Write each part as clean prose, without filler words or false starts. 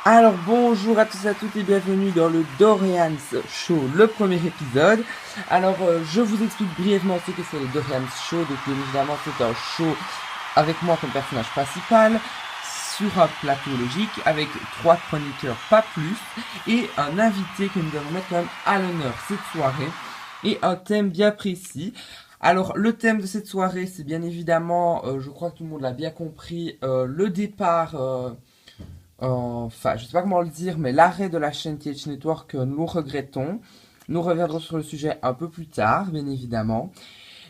Alors bonjour à tous et à toutes et bienvenue dans le Dorian's Show, le premier épisode. Alors je vous explique brièvement ce que c'est le Dorian's Show. Donc bien évidemment c'est un show avec moi comme personnage principal sur un plateau logique avec 3 chroniqueurs pas plus et un invité que nous allons mettre quand même à l'honneur cette soirée et un thème bien précis. Alors le thème de cette soirée c'est bien évidemment, je crois que tout le monde l'a bien compris, le départ... enfin, je sais pas comment le dire, mais l'arrêt de la chaîne TH Network, nous regrettons. Nous reviendrons sur le sujet un peu plus tard, bien évidemment.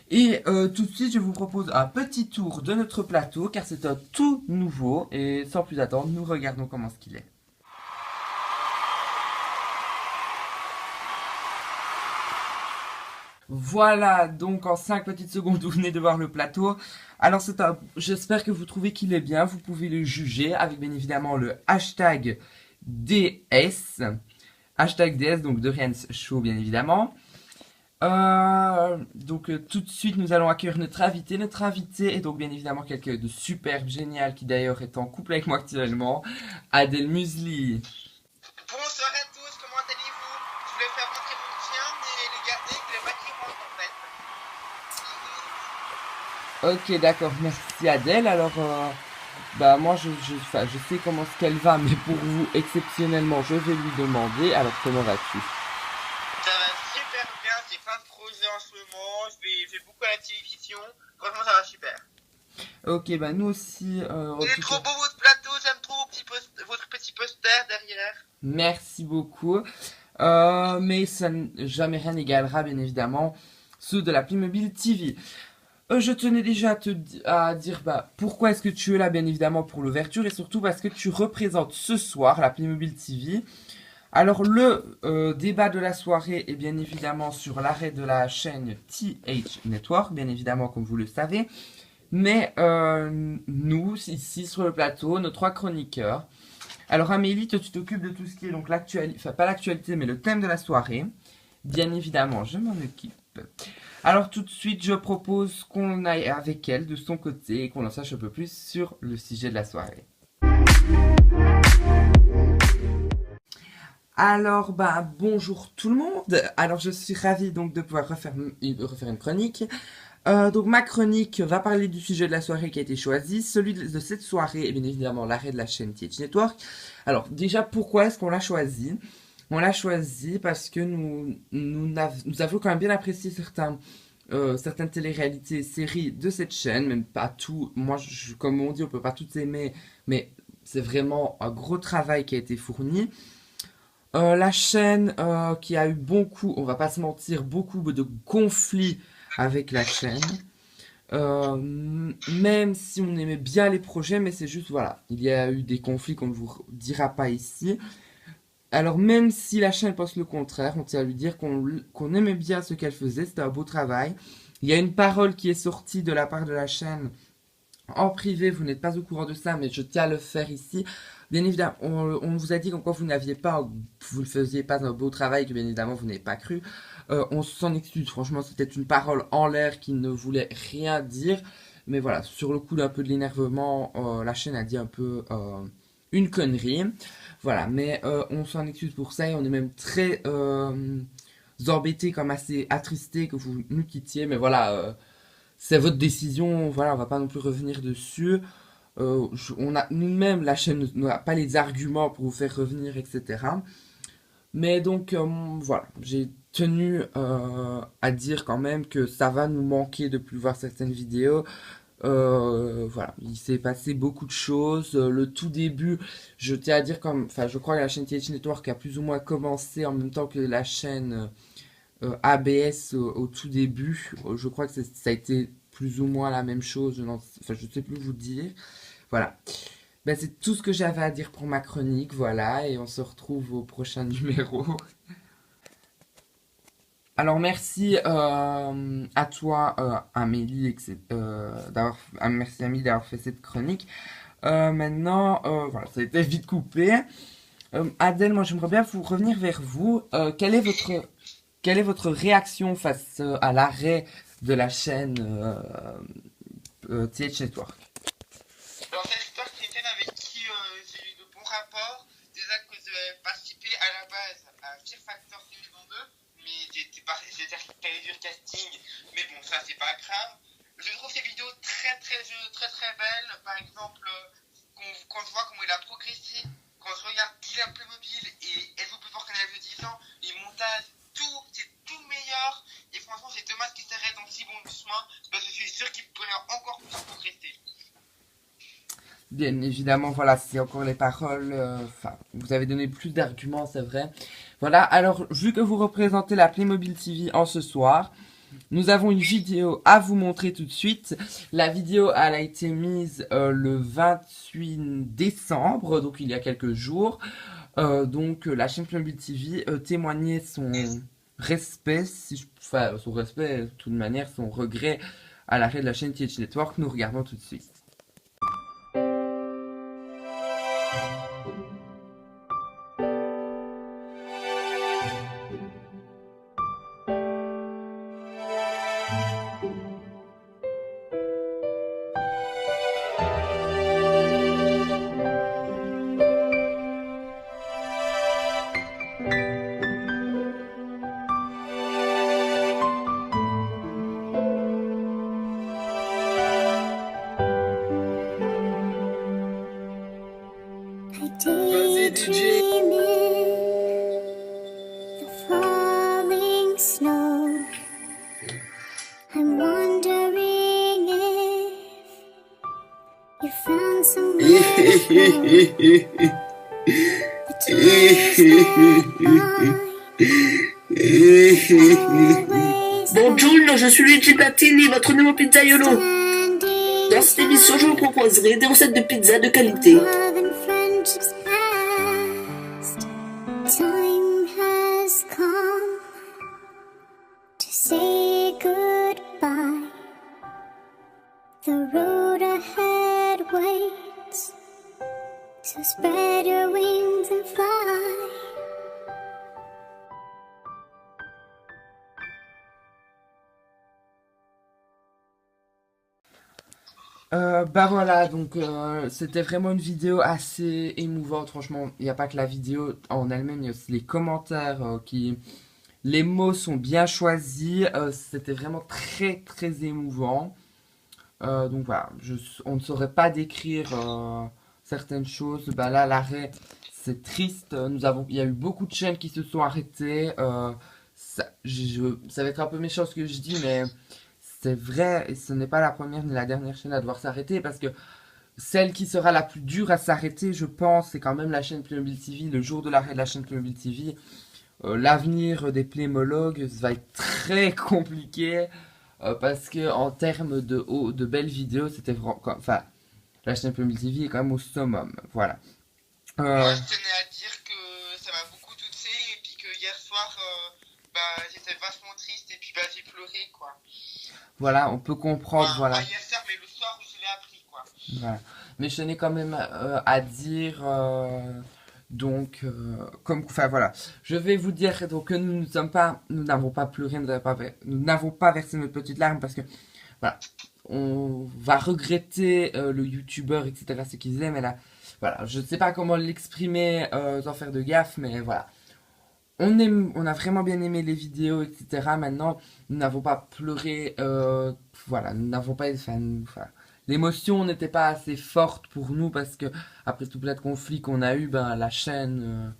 Et tout de suite, je vous propose un petit tour de notre plateau, car c'est un tout nouveau. Et sans plus attendre, nous regardons comment ce qu'il est. Voilà, donc en 5 petites secondes, vous venez de voir le plateau. Alors j'espère que vous trouvez qu'il est bien. Vous pouvez le juger avec bien évidemment le hashtag DS. Hashtag DS, donc Dorian's Show bien évidemment. Tout de suite nous allons accueillir notre invité. Notre invité est donc bien évidemment quelqu'un de superbe, génial, qui d'ailleurs est en couple avec moi actuellement, Adèle Musli. Bonsoir à tous, comment allez-vous? Je voulais faire rentrer mon chien, mais le garder, il voulait pas qu'il rentre en fait. Ok, d'accord, merci Adèle. Alors, bah moi enfin, je sais comment ce qu'elle va, mais pour vous, exceptionnellement, je vais lui demander. Alors, comment vas-tu? Ça va super bien, j'ai plein de projets en ce moment, je vais beaucoup à la télévision, franchement ça va super. Ok, bah nous aussi, en Il est tout trop cas, beau votre plateau, j'aime trop votre petit poster derrière. merci beaucoup. Mais ça, jamais rien n'égalera, bien évidemment, ceux de la Playmobil TV. Je tenais déjà à dire bah, pourquoi est-ce que tu es là, bien évidemment, pour l'ouverture, et surtout parce que tu représentes ce soir la Playmobil TV. Alors, le débat de la soirée est bien évidemment sur l'arrêt de la chaîne TH Network, bien évidemment, comme vous le savez. Mais nous, ici sur le plateau, nos 3 chroniqueurs. Alors, Amélie, toi, tu t'occupes de tout ce qui est donc l'actualité, enfin pas l'actualité, mais le thème de la soirée. Bien évidemment, je m'en occupe. Alors tout de suite, je propose qu'on aille avec elle de son côté et qu'on en sache un peu plus sur le sujet de la soirée. Alors, bah, bonjour tout le monde. Alors, je suis ravie donc de pouvoir refaire une chronique. Donc, ma chronique va parler du sujet de la soirée qui a été choisi. Celui de cette soirée est bien évidemment l'arrêt de la chaîne TH Network. Alors, déjà, pourquoi est-ce qu'on l'a choisi? On l'a choisi parce que nous avons quand même bien apprécié certaines téléréalités et séries de cette chaîne, même pas tout. Moi, comme on dit, on peut pas tout aimer, mais c'est vraiment un gros travail qui a été fourni. La chaîne qui a eu beaucoup, on va pas se mentir, beaucoup de conflits avec la chaîne. Même si on aimait bien les projets, mais c'est juste, voilà, il y a eu des conflits qu'on ne vous dira pas ici. Alors même si la chaîne pense le contraire, on tient à lui dire qu'on aimait bien ce qu'elle faisait, c'était un beau travail. Il y a une parole qui est sortie de la part de la chaîne en privé, vous n'êtes pas au courant de ça, mais je tiens à le faire ici. Bien évidemment, on vous a dit qu'en quoi vous ne faisiez pas un beau travail, que bien évidemment vous n'avez pas cru. On s'en excuse, franchement, c'était une parole en l'air qui ne voulait rien dire. Mais voilà, sur le coup d'un peu de l'énervement, la chaîne a dit un peu une connerie. Voilà, mais on s'en excuse pour ça et on est même très embêté, comme assez attristé que vous nous quittiez. Mais voilà, c'est votre décision, voilà, on va pas non plus revenir dessus. On a nous-mêmes, la chaîne n'a pas les arguments pour vous faire revenir, etc. Mais donc, voilà, j'ai tenu à dire quand même que ça va nous manquer de plus voir certaines vidéos. Voilà, il s'est passé beaucoup de choses. Le tout début, je tiens à dire comme, enfin, je crois que la chaîne TH Network a plus ou moins commencé en même temps que la chaîne ABS au tout début. Je crois que ça a été plus ou moins la même chose. Enfin, je ne sais plus vous dire. Voilà. Ben, c'est tout ce que j'avais à dire pour ma chronique. Voilà. Et on se retrouve au prochain numéro. Alors, merci à toi, Amélie, merci Amélie d'avoir fait cette chronique. Maintenant, voilà, ça a été vite coupé. Adèle, moi j'aimerais bien vous revenir vers vous. Quelle est votre réaction face à l'arrêt de la chaîne TH Network? Alors cette histoire, c'est quelqu'un avec qui j'ai eu de bons rapports, des très belles. Par exemple, quand je vois comment il a progressé, quand je regarde Kylian Playmobil et elle joue plus fort qu'un élève de 10 ans, les montages, tout, c'est tout meilleur. Et franchement, c'est dommage qu'il s'arrête dans si bon chemin, parce que je suis sûr qu'il pourrait encore plus progresser. Bien évidemment, voilà, c'est encore les paroles. Enfin, vous avez donné plus d'arguments, c'est vrai. Voilà, alors, vu que vous représentez la Playmobil TV en ce soir, nous avons une vidéo à vous montrer tout de suite. La vidéo, elle a été mise le 28 décembre, donc il y a quelques jours. Donc, la chaîne Playmobil TV témoignait son respect, enfin, son respect, de toute manière, son regret à l'arrêt de la chaîne TH Network. Nous regardons tout de suite. Vas-y, DJ. The falling snow. I'm wondering if you found somewhere the Bonjour, je suis Luigi Battini, votre nouveau pizzaiolo. Dans cette émission, je vous proposerai des recettes de pizza de qualité. Time has come to say goodbye. The road ahead waits, so spread your wings and fly. Bah voilà, donc c'était vraiment une vidéo assez émouvante, franchement. Il n'y a pas que la vidéo en elle-même, il y a aussi les commentaires qui... Les mots sont bien choisis, c'était vraiment très très émouvant. Donc voilà, on ne saurait pas décrire certaines choses. Bah là, l'arrêt, c'est triste. Il y a eu beaucoup de chaînes qui se sont arrêtées. Ça va être un peu méchant ce que je dis, mais... C'est vrai, et ce n'est pas la première ni la dernière chaîne à devoir s'arrêter, parce que celle qui sera la plus dure à s'arrêter, je pense, c'est quand même la chaîne Playmobil TV. Le jour de l'arrêt de la chaîne Playmobil TV, l'avenir des Playmologues va être très compliqué, parce que en termes de belles vidéos, c'était vraiment... Enfin, la chaîne Playmobil TV est quand même au summum, voilà. Moi, je tenais à dire que ça m'a beaucoup touché, et puis que hier soir, j'étais vachement triste, et puis j'ai pleuré, quoi. Voilà, on peut comprendre, Enfin, voilà. pas hier soir, mais le soir où je l'ai appris, quoi. Voilà. Mais je tenais quand même à dire, donc, enfin voilà, je vais vous dire donc que nous n'avons pas pleuré, nous n'avons pas versé nos petites larmes parce que, voilà, on va regretter le youtubeur, etc., ce qu'ils aiment, mais là, voilà, je ne sais pas comment l'exprimer sans faire de gaffe, mais voilà. On a vraiment bien aimé les vidéos, etc. Maintenant, nous n'avons pas pleuré, voilà, nous n'avons pas été fans, enfin, l'émotion n'était pas assez forte pour nous parce que, après tout plein de conflits qu'on a eu, ben, la chaîne,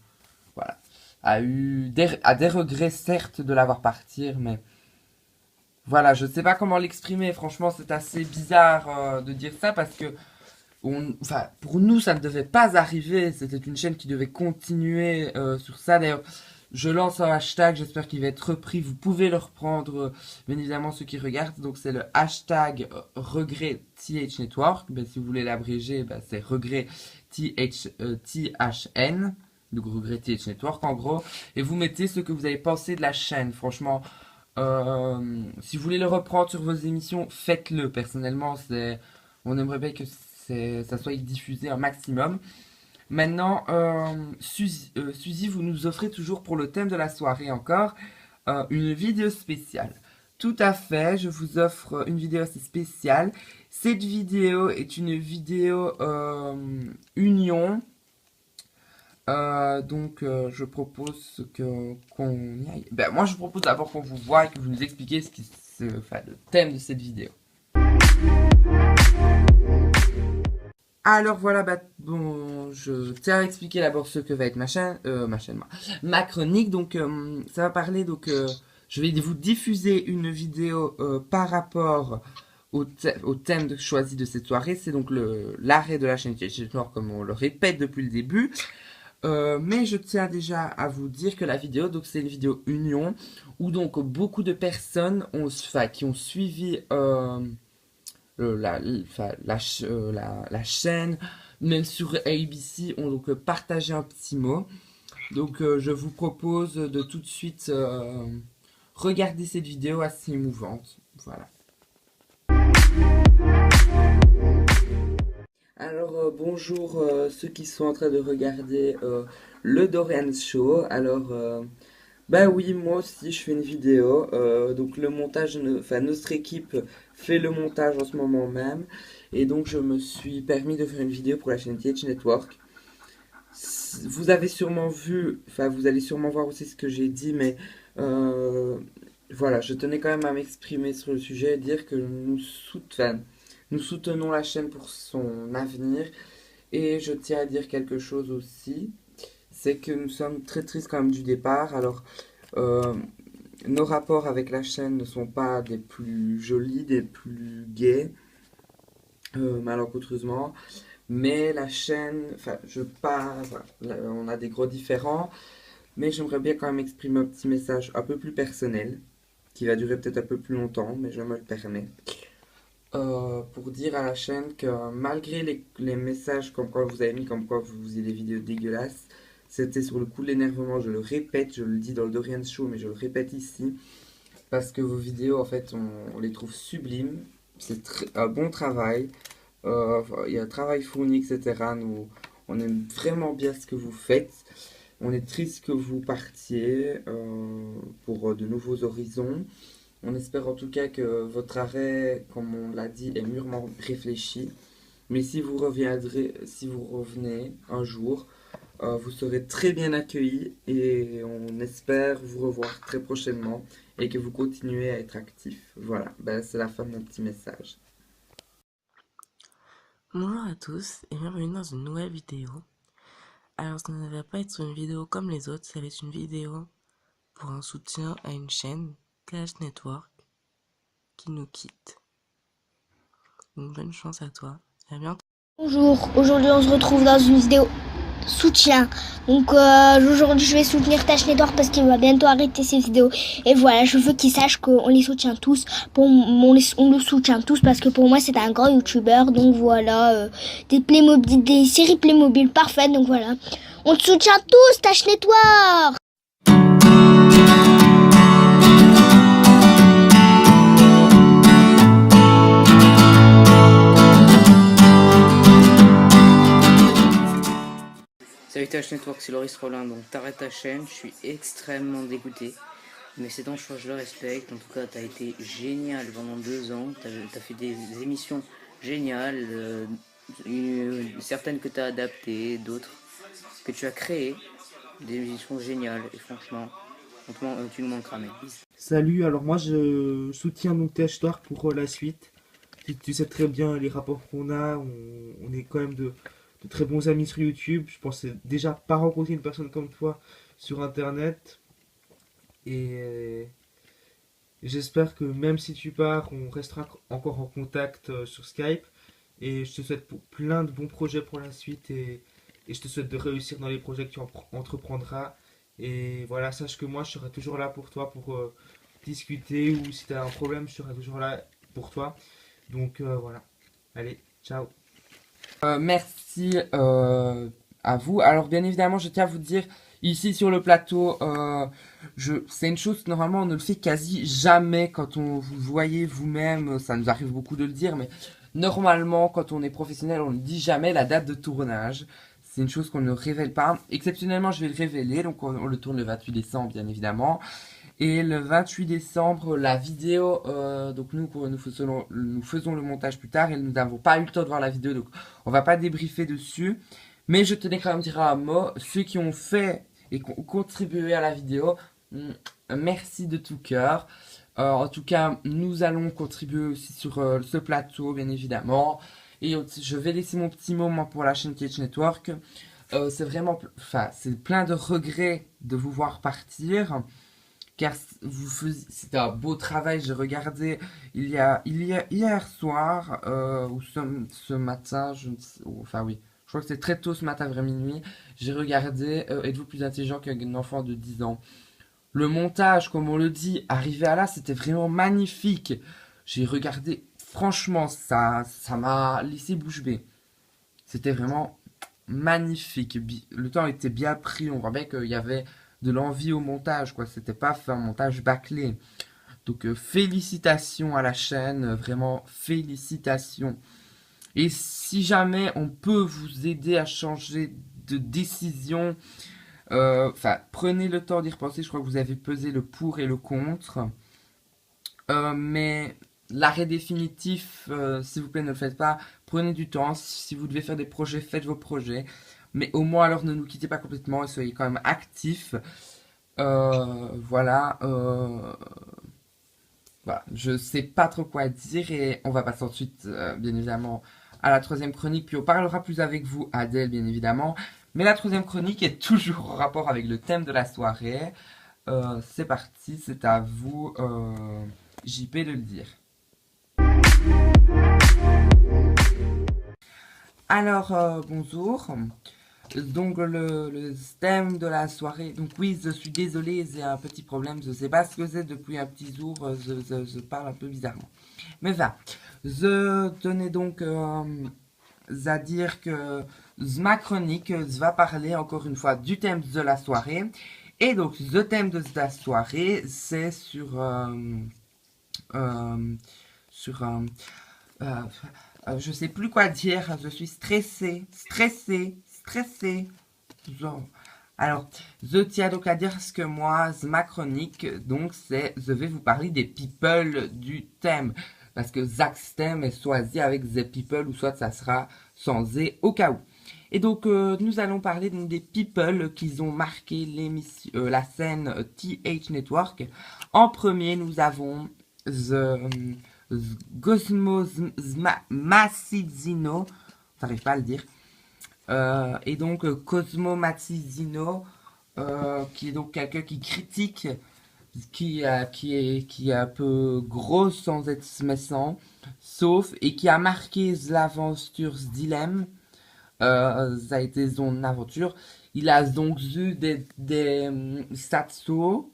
voilà, a des regrets, certes, de l'avoir partir, mais voilà, je ne sais pas comment l'exprimer. Franchement, c'est assez bizarre de dire ça parce que, enfin, pour nous, ça ne devait pas arriver. C'était une chaîne qui devait continuer sur ça. D'ailleurs, je lance un hashtag, j'espère qu'il va être repris. Vous pouvez le reprendre, bien évidemment, ceux qui regardent. Donc, c'est le hashtag regret TH Network. Ben, si vous voulez l'abréger, ben, c'est regret THN. Donc, regret TH Network, en gros. Et vous mettez ce que vous avez pensé de la chaîne. Franchement, si vous voulez le reprendre sur vos émissions, faites-le. Personnellement, on aimerait bien que ça soit diffusé un maximum. Maintenant, Suzy, vous nous offrez toujours pour le thème de la soirée encore une vidéo spéciale. Tout à fait, je vous offre une vidéo assez spéciale. Cette vidéo est une vidéo union. Donc, je propose qu'on y aille. Ben, moi, je propose d'abord qu'on vous voit et que vous nous expliquiez le thème de cette vidéo. Alors voilà, bah, bon, je tiens à expliquer d'abord ce que va être ma chronique. Donc, ça va parler, donc, je vais vous diffuser une vidéo par rapport au thème choisi de cette soirée. C'est donc l'arrêt de la chaîne Twitch Noir, comme on le répète depuis le début. Mais je tiens déjà à vous dire que la vidéo, donc c'est une vidéo union, où donc beaucoup de personnes qui ont suivi la chaîne, même sur ABC, ont donc partagé un petit mot. Donc je vous propose de tout de suite regarder cette vidéo assez émouvante. Voilà. Alors bonjour ceux qui sont en train de regarder le Dorian Show. Alors bah oui, moi aussi je fais une vidéo. Donc le montage, notre équipe fait le montage en ce moment même. Et donc je me suis permis de faire une vidéo pour la chaîne TH Network. Vous avez sûrement vu, vous allez sûrement voir aussi ce que j'ai dit, mais voilà, je tenais quand même à m'exprimer sur le sujet et dire que nous soutenons la chaîne pour son avenir. Et je tiens à dire quelque chose aussi, c'est que nous sommes très tristes quand même du départ. Alors, nos rapports avec la chaîne ne sont pas des plus jolis, des plus gais, malencontreusement. Mais la chaîne, voilà, on a des gros différends. Mais j'aimerais bien quand même exprimer un petit message un peu plus personnel, qui va durer peut-être un peu plus longtemps, mais je me le permets. Pour dire à la chaîne que malgré les messages comme quoi vous avez mis, comme quoi vous faisiez des vidéos dégueulasses, c'était sur le coup de l'énervement, je le répète, je le dis dans le Dorian Show, mais je le répète ici, parce que vos vidéos, en fait, on les trouve sublimes, c'est un bon travail, il y a un travail fourni, etc. On aime vraiment bien ce que vous faites, on est triste que vous partiez pour de nouveaux horizons. On espère en tout cas que votre arrêt, comme on l'a dit, est mûrement réfléchi. Mais si vous revenez un jour, vous serez très bien accueillis et on espère vous revoir très prochainement et que vous continuez à être actif. Voilà, ben, c'est la fin de mon petit message. Bonjour à tous et bienvenue dans une nouvelle vidéo. Alors ça ne va pas être une vidéo comme les autres, ça va être une vidéo pour un soutien à une chaîne, TH Network, qui nous quitte. Donc bonne chance à toi, à bientôt. Bonjour, aujourd'hui on se retrouve dans une vidéo soutien. Donc aujourd'hui je vais soutenir TH Network parce qu'il va bientôt arrêter ses vidéos. Et voilà, je veux qu'il sache qu'on les soutient tous. On le soutient tous parce que pour moi c'est un grand youtubeur. Donc voilà, des séries Playmobil parfaites. Donc voilà, on te soutient tous TH Network. Salut TH Network, c'est Loris Rollin, donc t'arrêtes ta chaîne, je suis extrêmement dégoûté, mais c'est ton choix, je le respecte. En tout cas, t'as été génial pendant 2 ans, t'as fait des émissions géniales, certaines que t'as adaptées, d'autres que tu as créées, des émissions géniales, et franchement, tu nous manqueras, mec. Salut, alors moi je soutiens donc TH Network pour la suite. Tu sais très bien les rapports qu'on a, on est quand même de très bons amis sur YouTube. Je pensais déjà pas rencontrer une personne comme toi sur internet. Et j'espère que même si tu pars, on restera encore en contact sur Skype. Et je te souhaite plein de bons projets pour la suite. Et je te souhaite de réussir dans les projets que tu entreprendras. Et voilà, sache que moi je serai toujours là pour toi pour discuter. Ou si tu as un problème, je serai toujours là pour toi. Donc voilà. Allez, ciao. Merci à vous. Alors bien évidemment, je tiens à vous dire, ici sur le plateau, c'est une chose, normalement on ne le fait quasi jamais quand vous voyez vous-même, ça nous arrive beaucoup de le dire, mais normalement quand on est professionnel, on ne dit jamais la date de tournage. C'est une chose qu'on ne révèle pas. Exceptionnellement, je vais le révéler, donc on le tourne le 28 décembre bien évidemment. Et le 28 décembre, la vidéo, donc nous faisons le montage plus tard et nous n'avons pas eu le temps de voir la vidéo, donc on va pas débriefer dessus. Mais je tenais quand même à dire un mot, ceux qui ont fait et qui ont contribué à la vidéo, merci de tout cœur. En tout cas, nous allons contribuer aussi sur ce plateau, bien évidemment. Et je vais laisser mon petit moment pour la chaîne Cage Network. C'est vraiment, enfin, c'est plein de regrets de vous voir partir, car c'était un beau travail. J'ai regardé hier soir ou ce matin, enfin oui, je crois que c'est très tôt ce matin vers minuit. J'ai regardé Êtes-vous plus intelligent qu'un enfant de 10 ans? Le montage, comme on le dit, arrivé à là, c'était vraiment magnifique. J'ai regardé, franchement, ça m'a laissé bouche bée. C'était vraiment magnifique. Le temps était bien pris. On voyait qu'il y avait de l'envie au montage, quoi. C'était pas fait un montage bâclé. Donc, félicitations à la chaîne. Vraiment, félicitations. Et si jamais on peut vous aider à changer de décision, enfin, prenez le temps d'y repenser. Je crois que vous avez pesé le pour et le contre. Mais l'arrêt définitif, s'il vous plaît, ne le faites pas. Prenez du temps. Si vous devez faire des projets, faites vos projets. Mais au moins, alors, ne nous quittez pas complètement et soyez quand même actifs. Voilà. Voilà. Je sais pas trop quoi dire et on va passer ensuite, bien évidemment, à la troisième chronique. Puis on parlera plus avec vous, Adèle, bien évidemment. Mais la troisième chronique est toujours en rapport avec le thème de la soirée. C'est parti, c'est à vous, JP, de le dire. Alors, bonjour. Donc, le thème de la soirée. Donc, oui, je suis désolé, j'ai un petit problème. Je sais pas ce que c'est depuis un petit jour. Je parle un peu bizarrement. Mais va. Je tenais donc à dire que ma chronique va parler encore une fois du thème de la soirée. Et donc, le thème de la soirée, c'est sur je sais plus quoi dire, je suis stressée. Genre. Alors, je tiens donc à dire ce que moi, ma chronique, donc c'est, je vais vous parler des people du thème. Parce que Zach's thème est choisi avec the people, ou soit ça sera sans Z au cas où. Et donc, nous allons parler donc, des people qui ont marqué l'émission, la scène TH Network. En premier, nous avons Cosmo Massizino, j'arrive pas à le dire, et donc Cosmo Massizino, qui est donc quelqu'un qui critique, qui est un peu gros sans être méchant, sauf, et qui a marqué l'Aventure's Dilemme, ça a été son aventure. Il a donc eu des Satsuo,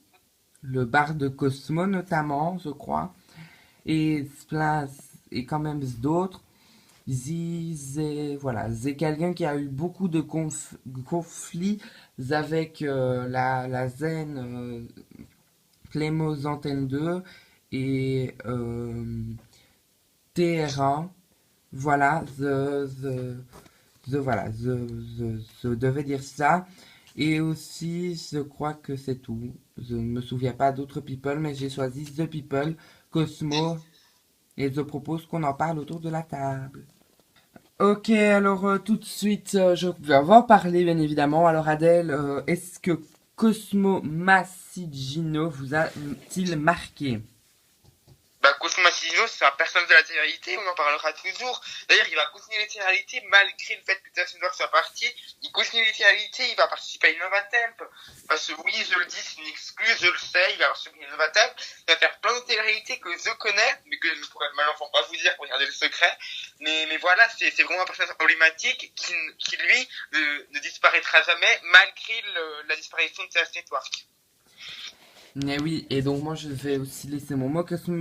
le bar de Cosmo notamment, je crois, et plein, et quand même d'autres. Voilà, c'est quelqu'un qui a eu beaucoup de conflits avec la zen Playmo's Antenne 2 et TR1. Voilà, je devais dire ça. Et aussi, je crois que c'est tout. Je ne me souviens pas d'autres people, mais j'ai choisi The People, Cosmo, et je propose qu'on en parle autour de la table. Ok, alors tout de suite, je vais en parler bien évidemment. Alors Adèle, est-ce que Cosmo Massigino vous a-t-il marqué? Bah, Cosmo Massino, c'est un personnage de la télé-réalité, on en parlera toujours. D'ailleurs, il va continuer les télé-réalités malgré le fait que Justin Bieber soit parti. Il continue les télé-réalités, il va participer à Innovatemp. Parce que oui, je le dis, c'est une excuse, je le sais, il va participer à Innovatemp. Il va faire plein de télé-réalités que je connais, mais que je ne pourrais malheureusement pas vous dire pour garder le secret. Mais voilà, c'est vraiment un personnage emblématique qui lui, ne disparaîtra jamais malgré la disparition de TH Network. Mais oui, et donc moi je vais aussi laisser mon mot. Cosmo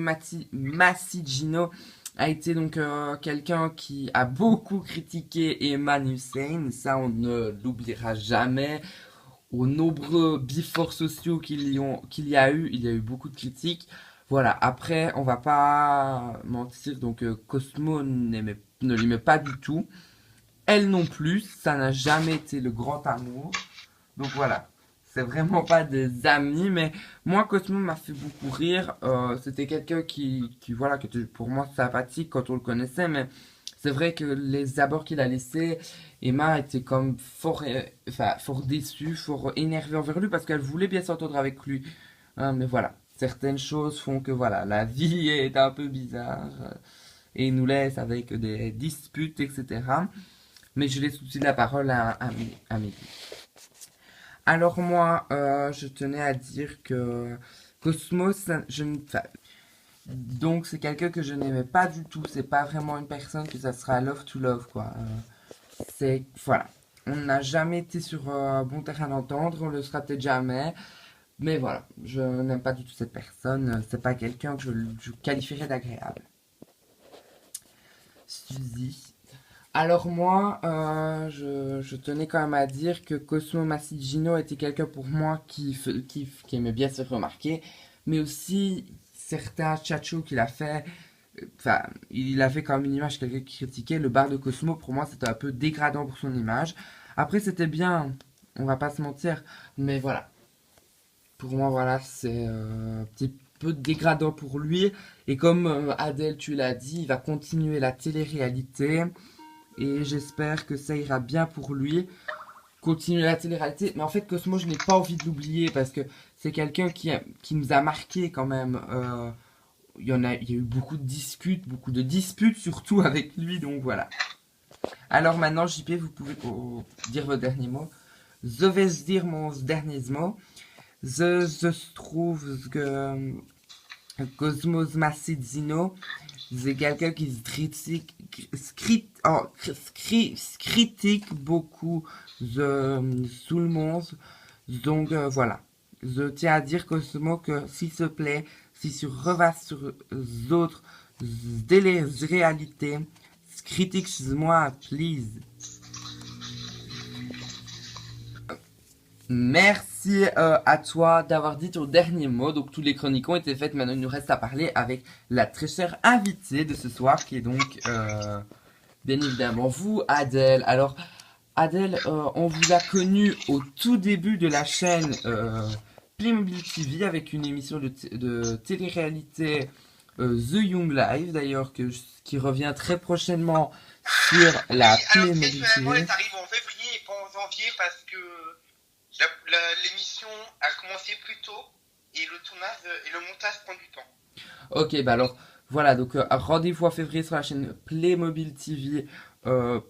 Massigino a été donc quelqu'un qui a beaucoup critiqué Eman Hussein, ça on ne l'oubliera jamais. Aux nombreux biforts sociaux qu'il y a eu beaucoup de critiques. Voilà, après on va pas mentir, donc Cosmo ne l'aimait pas du tout. Elle non plus, ça n'a jamais été le grand amour. Donc voilà. C'est vraiment pas des amis, mais moi, Cosmo m'a fait beaucoup rire. C'était quelqu'un qui était pour moi sympathique quand on le connaissait, mais c'est vrai que les abords qu'il a laissés, Emma était comme fort déçue, fort énervée envers lui parce qu'elle voulait bien s'entendre avec lui. Mais voilà, certaines choses font que voilà, la vie est un peu bizarre. et il nous laisse avec des disputes, etc. Mais je laisse tout de suite la parole à Mehdi. Alors moi, je tenais à dire que Cosmos, donc c'est quelqu'un que je n'aimais pas du tout. C'est pas vraiment une personne que ça sera love to love, quoi. Voilà. On n'a jamais été sur bon terrain d'entendre, on le sera peut-être jamais. Mais voilà, je n'aime pas du tout cette personne. C'est pas quelqu'un que je qualifierais d'agréable. Suzy. Alors moi, je tenais quand même à dire que Cosmo Massigino était quelqu'un pour moi qui aimait bien se faire remarquer, mais aussi certains tchatchos qu'il a fait, enfin, il avait quand même une image, quelqu'un qui critiquait. Le bar de Cosmo, pour moi, c'était un peu dégradant pour son image. Après, c'était bien, on va pas se mentir, mais voilà. Pour moi, voilà, c'est un petit peu dégradant pour lui. Et comme Adèle, tu l'as dit, il va continuer la télé-réalité. Et j'espère que ça ira bien pour lui. Continuer la télé-réalité. Mais en fait, Cosmo, je n'ai pas envie de l'oublier parce que c'est quelqu'un qui nous a marqué quand même. Il y a eu beaucoup de disputes surtout avec lui. Donc voilà. Alors maintenant, JP, vous pouvez dire vos derniers mots. Je vais dire mon dernier mot. Je trouve que Cosmos Massigino, c'est quelqu'un qui critique beaucoup tout le monde. Donc voilà. Je tiens à dire Cosmo que s'il se plaît, si tu revas sur d'autres réalités, critique-moi, please. Merci à toi d'avoir dit ton dernier mot. Donc tous les chroniques ont été faites. Maintenant il nous reste à parler avec la très chère invitée de ce soir, qui est donc bien évidemment vous, Adèle. Alors Adèle, on vous a connu au tout début de la chaîne Playmobil TV avec une émission de télé-réalité The Young Life, d'ailleurs qui revient très prochainement sur la Playmobil TV. Elle arrive en février et pas en janvier parce que l'émission a commencé plus tôt et le tournage et le montage prend du temps. Ok, bah alors voilà, donc rendez-vous en février sur la chaîne Playmobil TV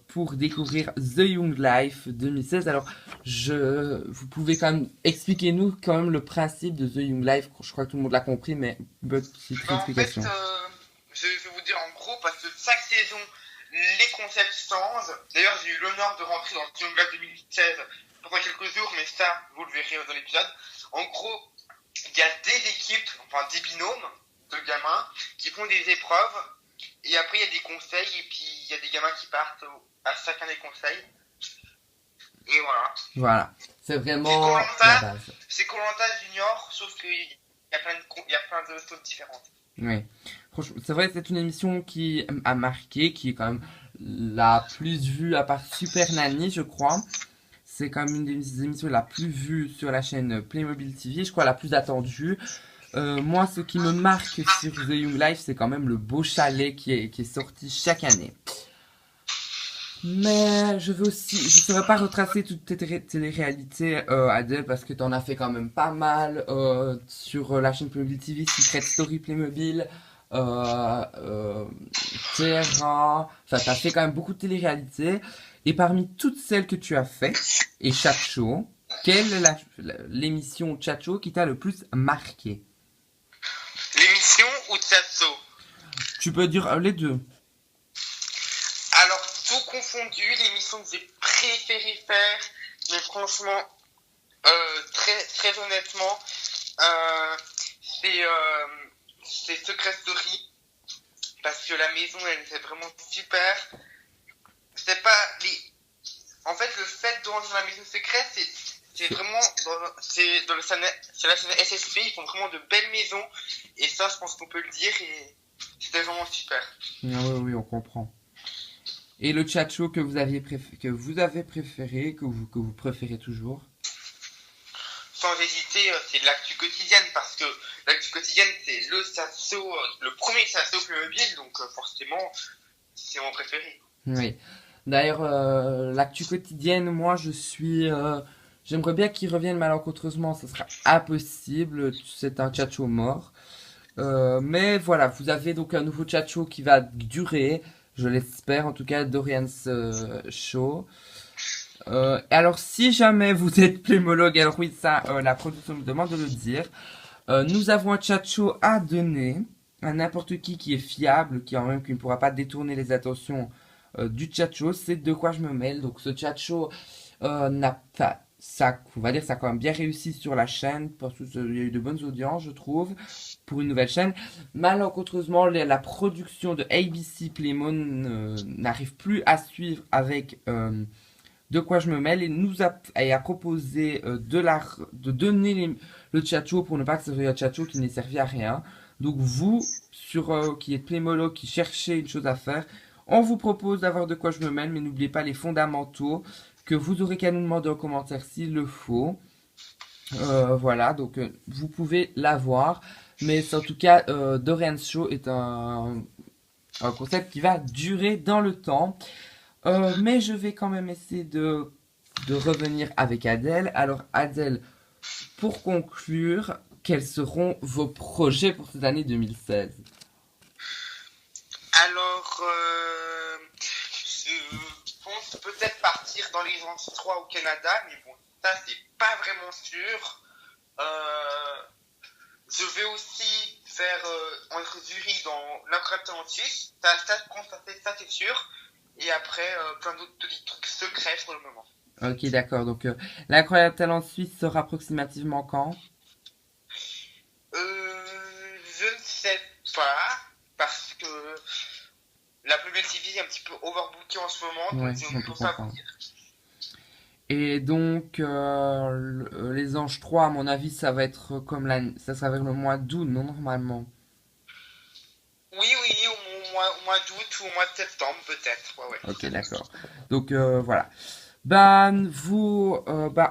pour découvrir The Young Life 2016. Alors vous pouvez quand même expliquer-nous quand même le principe de The Young Life. Je crois que tout le monde l'a compris, mais une petite explication. En fait, je vais vous dire en gros, parce que chaque saison les concepts changent. D'ailleurs, j'ai eu l'honneur de rentrer dans The Young Life 2016 pendant quelques jours, mais ça, vous le verrez dans l'épisode. En gros, il y a des équipes, enfin des binômes de gamins qui font des épreuves, et après il y a des conseils, et puis il y a des gamins qui partent à chacun des conseils. Et voilà. Voilà, c'est vraiment la base. C'est Koh-Lanta Junior, sauf qu'il y a plein de choses différentes. Oui, franchement, c'est vrai que c'est une émission qui a marqué, qui est quand même la plus vue à part Super Nanny, je crois. C'est quand même une des émissions la plus vue sur la chaîne Playmobil TV, je crois la plus attendue. Moi, ce qui me marque sur The Young Life, c'est quand même le beau chalet qui est sorti chaque année. Mais je ne saurais pas retracer toutes tes télé-réalités, Adèle, parce que tu en as fait quand même pas mal sur la chaîne Playmobil TV, Secret Story Playmobil, Terrain, enfin tu as fait quand même beaucoup de télé-réalités. Et parmi toutes celles que tu as fait, et Chacho, quelle est l'émission Chacho qui t'a le plus marqué? L'émission ou Chacho? Tu peux dire les deux. Alors, tout confondu, l'émission que j'ai préféré faire, mais franchement, très, très honnêtement, c'est Secret Story, parce que la maison, elle était vraiment super. C'est pas en fait, le fait de rentrer dans la maison secrète, c'est vraiment c'est la chaîne SSP, ils font vraiment de belles maisons, et ça, je pense qu'on peut le dire, et c'était vraiment super. Oui, on comprend. Et le chat show que vous avez préféré, que vous préférez toujours? Sans hésiter, c'est l'actu quotidienne, parce que l'actu quotidienne, c'est le premier chat show Playmobil, donc forcément, c'est mon préféré. Oui. D'ailleurs, l'actu quotidienne, moi, j'aimerais bien qu'il revienne malencontreusement, ce sera impossible, c'est un chat show mort. Mais voilà, vous avez donc un nouveau chat show qui va durer, je l'espère, en tout cas, Dorian's Show. Alors, si jamais vous êtes plémologue, alors oui, ça, la production me demande de le dire. Nous avons un chat show à donner à n'importe qui est fiable, qui ne pourra pas détourner les attentions du chat show. C'est De quoi je me mêle. Donc, ce chat show on va dire, ça a quand même bien réussi sur la chaîne parce qu'il y a eu de bonnes audiences, je trouve, pour une nouvelle chaîne. Malencontreusement, la production de ABC Playmo n'arrive plus à suivre avec De quoi je me mêle et a proposé de donner le chat show pour ne pas que ce soit un chat show qui n'ait servi à rien. Donc vous, qui êtes Playmolo, qui cherchez une chose à faire, on vous propose d'avoir De quoi je me mêle, mais n'oubliez pas les fondamentaux que vous aurez qu'à nous demander en commentaire s'il le faut. Voilà, donc vous pouvez l'avoir. Mais en tout cas, Dorian's Show est un concept qui va durer dans le temps. Mais je vais quand même essayer de revenir avec Adèle. Alors Adèle, pour conclure, quels seront vos projets pour cette année 2016? Alors, je pense peut-être partir dans les Antilles 3 au Canada, mais bon, ça c'est pas vraiment sûr. Je vais aussi faire entre Zurich dans l'incroyable Suisse, ça c'est sûr. Et après, plein d'autres petits trucs secrets pour le moment. Ok, d'accord. Donc, l'incroyable talent suisse sera approximativement quand? Je ne sais pas, parce que la Pluriel TV est un petit peu overbookée en ce moment, Ouais, donc je ne peux pas vous dire. Et donc, les Anges 3, à mon avis, ça va être ça sera vers le mois d'août, non, normalement? Oui, au mois d'août ou au mois de septembre, peut-être. Ouais. Ok, d'accord. Donc, voilà.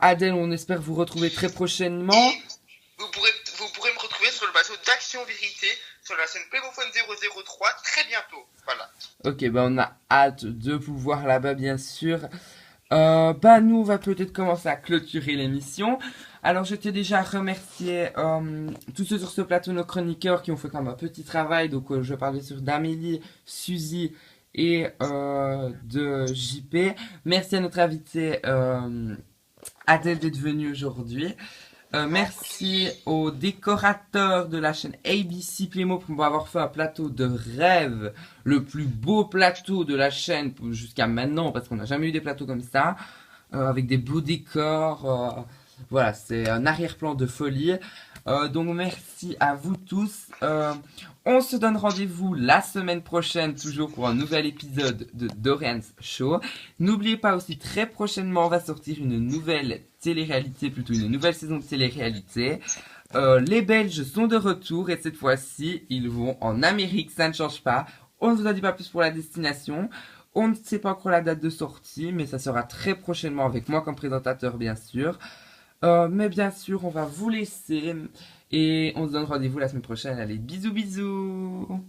Adèle, on espère vous retrouver très prochainement. Et vous pourrez me retrouver sur le bateau d'Action Vérité, sur la chaîne Playmophone 003, très bientôt. Voilà. Ok, on a hâte de vous voir là-bas, bien sûr. Nous, on va peut-être commencer à clôturer l'émission. Alors, je t'ai déjà remercié tous ceux sur ce plateau, nos chroniqueurs qui ont fait quand même un petit travail. Donc, je parle bien sûr d'Amélie, Suzy et de JP. Merci à notre invité Adèle d'être venue aujourd'hui. Merci aux décorateurs de la chaîne ABC Playmo pour m'avoir fait un plateau de rêve, le plus beau plateau de la chaîne jusqu'à maintenant, parce qu'on n'a jamais eu des plateaux comme ça, avec des beaux décors. Voilà, c'est un arrière-plan de folie. Donc merci à vous tous. On se donne rendez-vous la semaine prochaine, toujours pour un nouvel épisode de Dorian's Show. N'oubliez pas aussi, très prochainement, on va sortir une nouvelle télé-réalité, plutôt une nouvelle saison de télé-réalité. Les Belges sont de retour et cette fois-ci, ils vont en Amérique, ça ne change pas. On ne vous en dit pas plus pour la destination. On ne sait pas encore la date de sortie, mais ça sera très prochainement avec moi comme présentateur, bien sûr. Mais bien sûr, on va vous laisser et on se donne rendez-vous la semaine prochaine. Allez, bisous bisous.